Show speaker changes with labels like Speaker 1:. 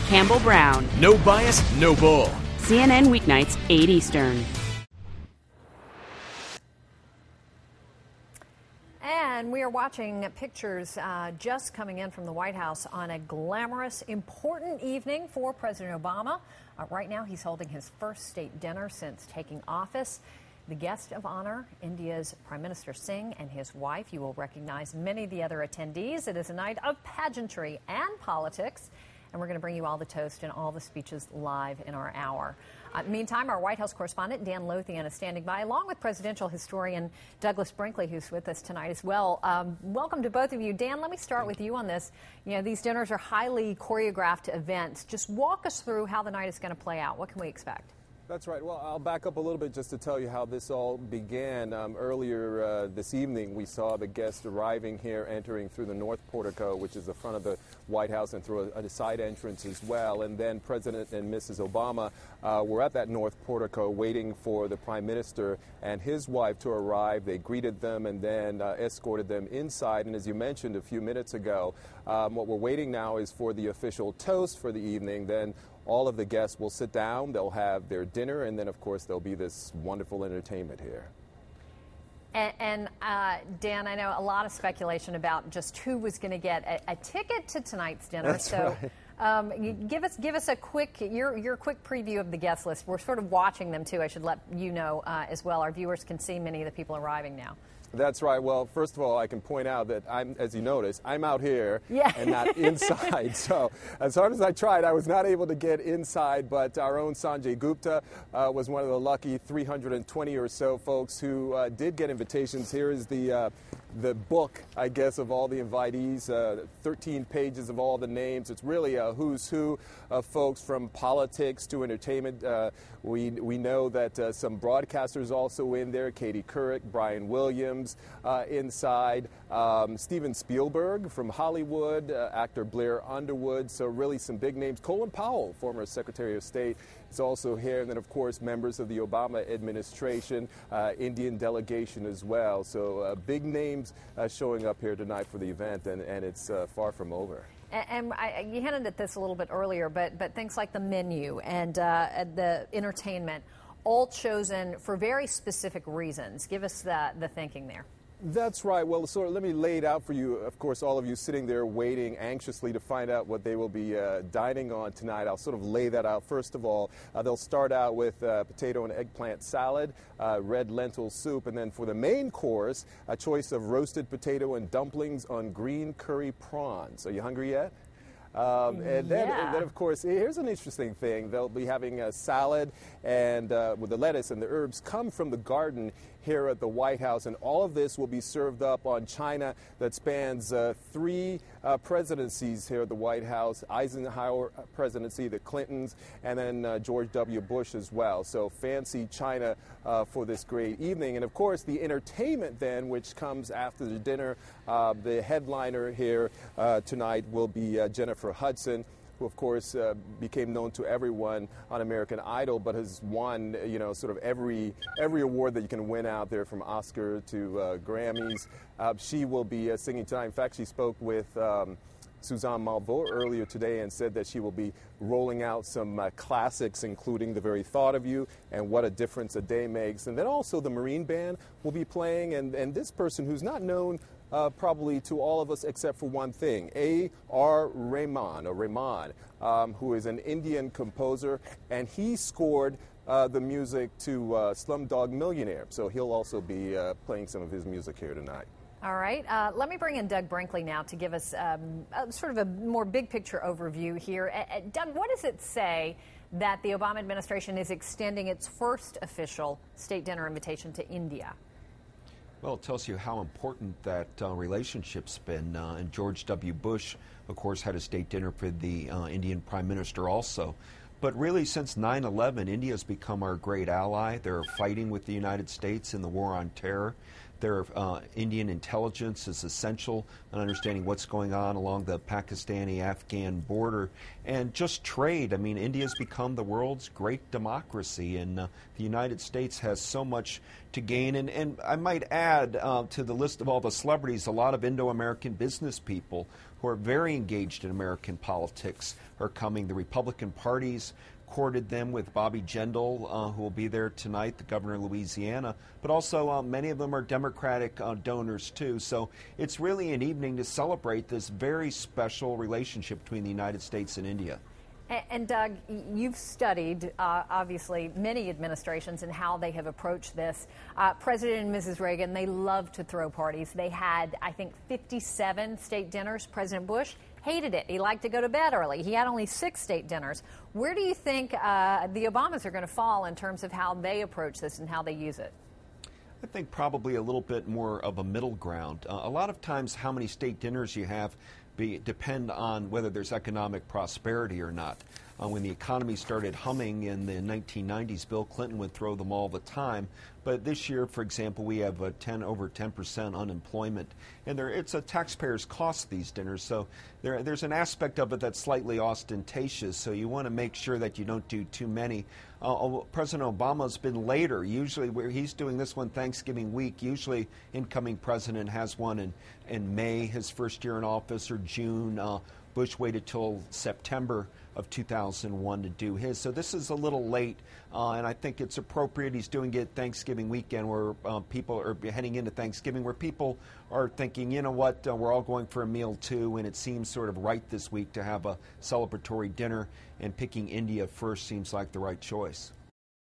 Speaker 1: Campbell Brown.
Speaker 2: No bias, no bull.
Speaker 1: CNN weeknights, 8 Eastern.
Speaker 3: And we are watching pictures just coming in from the White House on a glamorous, important evening for President Obama. Right now, he's holding his first state dinner since taking office. The guest of honor, India's Prime Minister Singh and his wife. You will recognize many of the other attendees. It is a night of pageantry and politics. And we're going to bring you all the toast and all the speeches live in our hour. Meantime, our White House correspondent, Dan Lothian, is standing by, along with presidential historian Douglas Brinkley, who's with us tonight as well. Welcome to both of you. Dan, let me start with you on this. You know, these dinners are highly choreographed events. Just walk us through how the night is going to play out. What can we expect?
Speaker 4: That's right. Well, I'll back up a little bit just to tell you how this all began. Earlier this evening, we saw the guests arriving here, entering through the north portico, which is the front of the White House, and through a side entrance as well. And then President and Mrs. Obama were at that north portico waiting for the Prime Minister and his wife to arrive. They greeted them and then escorted them inside. And as you mentioned a few minutes ago, what we're waiting now is for the official toast for the evening. Then all of the guests will sit down, they'll have their dinner, and then, of course, there'll be this wonderful entertainment here.
Speaker 3: And Dan, I know a lot of speculation about just who was going to get a ticket to tonight's dinner.
Speaker 4: That's right.
Speaker 3: Give us a quick your quick preview of the guest list. We're sort of watching them too. I should let you know as well. Our viewers can see many of the people arriving now.
Speaker 4: That's right. Well, first of all, I can point out that as you notice, I'm out here and not inside. So as hard as I tried, I was not able to get inside. But our own Sanjay Gupta was one of the lucky 320 or so folks who did get invitations. Here is the book, I guess, of all the invitees, 13 pages of all the names. It's really a who's who of folks from politics to entertainment. We know that some broadcasters also in there, Katie Couric, Brian Williams inside, Steven Spielberg from Hollywood, actor Blair Underwood, so really some big names. Colin Powell, former Secretary of State, is also here, and then, of course, members of the Obama administration, Indian delegation as well. So big names showing up here tonight for the event, and it's far from over.
Speaker 3: And you hinted at this a little bit earlier, but things like the menu and the entertainment, all chosen for very specific reasons. Give us the thinking there.
Speaker 4: That's right. Well, so let me lay it out for you. Of course, all of you sitting there waiting anxiously to find out what they will be dining on tonight. I'll sort of lay that out. First of all, they'll start out with potato and eggplant salad, red lentil soup, and then for the main course, a choice of roasted potato and dumplings on green curry prawns. Are you hungry yet? And then, of course, here's an interesting thing. They'll be having a salad and with the lettuce and the herbs come from the garden here at the White House, and all of this will be served up on china that spans three presidencies here at the White House: Eisenhower presidency, the Clintons, and then George W. Bush as well. So fancy china for this great evening. And of course, the entertainment then, which comes after the dinner, the headliner here tonight will be Jennifer Hudson, who, of course, became known to everyone on American Idol, but has won, you know, sort of every award that you can win out there, from Oscar to Grammys. She will be singing tonight. In fact, she spoke with Suzanne Malveaux earlier today and said that she will be rolling out some classics, including The Very Thought of You and What a Difference a Day Makes. And then also the Marine Band will be playing, and this person who's not known probably to all of us except for one thing, A.R. Rahman, who is an Indian composer, and he scored the music to Slumdog Millionaire. So he'll also be playing some of his music here tonight.
Speaker 3: All right. Let me bring in Doug Brinkley now to give us sort of a more big picture overview here. Doug, what does it say that the Obama administration is extending its first official state dinner invitation to India?
Speaker 5: Well, it tells you how important that relationship's been. And George W. Bush, of course, had a state dinner for the Indian Prime Minister also. But really, since 9/11, India's become our great ally. They're fighting with the United States in the war on terror. Their Indian intelligence is essential in understanding what's going on along the Pakistani-Afghan border. And just trade. I mean, India's become the world's great democracy, and the United States has so much to gain. And I might add to the list of all the celebrities, a lot of Indo-American business people who are very engaged in American politics are coming. The Republican parties courted them with Bobby Jindal, who will be there tonight, the governor of Louisiana, but also many of them are Democratic donors too. So it's really an evening to celebrate this very special relationship between the United States and India.
Speaker 3: And Doug, you've studied, obviously, many administrations and how they have approached this. President and Mrs. Reagan, they love to throw parties. They had, I think, 57 state dinners. President Bush hated it. He liked to go to bed early. He had only 6 state dinners. Where do you think the Obamas are going to fall in terms of how they approach this and how they use it?
Speaker 5: I think probably a little bit more of a middle ground. A lot of times how many state dinners you have depend on whether there's economic prosperity or not. When the economy started humming in the 1990s, Bill Clinton would throw them all the time. But this year, for example, we have over 10% unemployment. And it's a taxpayer's cost, these dinners. So there's an aspect of it that's slightly ostentatious. So you want to make sure that you don't do too many. President Obama's been later. Usually where he's doing this one Thanksgiving week. Usually incoming president has one in May, his first year in office, or June. Bush waited till September of 2001 to do his. So this is a little late, and I think it's appropriate. He's doing it Thanksgiving weekend where people are heading into Thanksgiving, where people are thinking, you know what, we're all going for a meal too, and it seems sort of right this week to have a celebratory dinner, and picking India first seems like the right choice.